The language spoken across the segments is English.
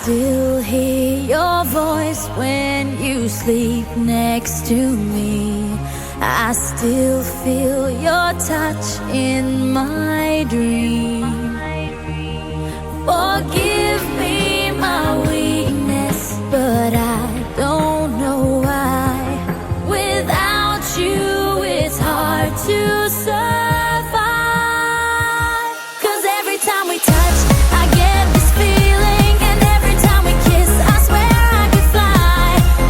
still hear your voice when you sleep next to me. I still feel your touch in my dream. Forgive me my weakness, but I don't know why. Without you, it's hard to survive. 'Cause every time we touch, I get this feeling, and every time we kiss, I swear I could fly.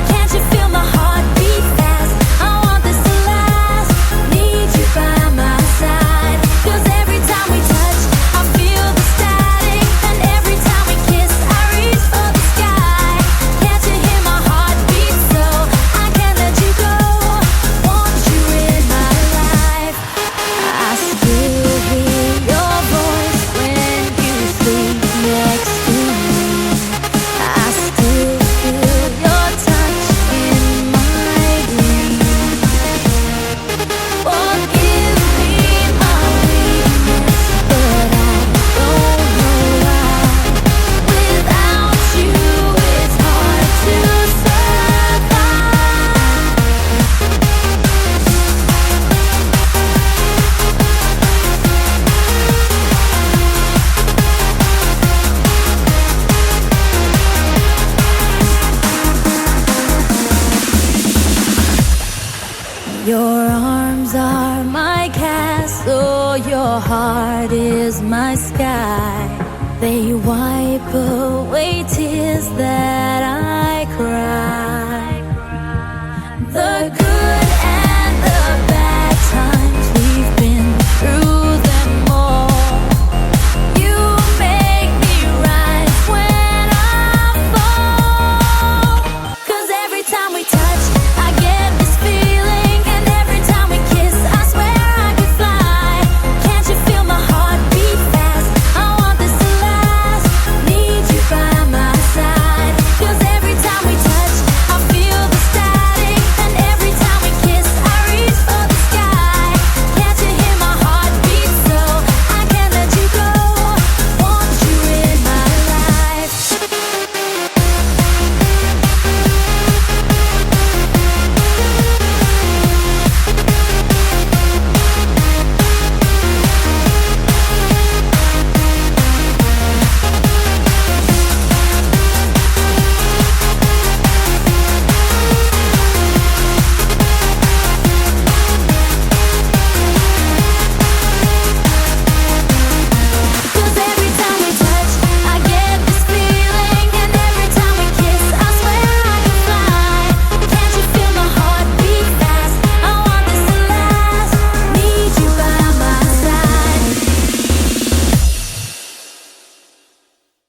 Can't you feel my heart beat fast? I want this to last. Need you by my side. 'Cause every time we touch, I feel the static, and every time we kiss, I reach for the sky. Can't you hear my heart beat? So I can't let you go. Want you in my life. I still hear your voice when you sleep next to me. I still feel your touch in my dream. Forgive me my weakness, but I don't know why. Without you, it's hard to survive. Your arms are my castle, your heart is my sky. They wipe away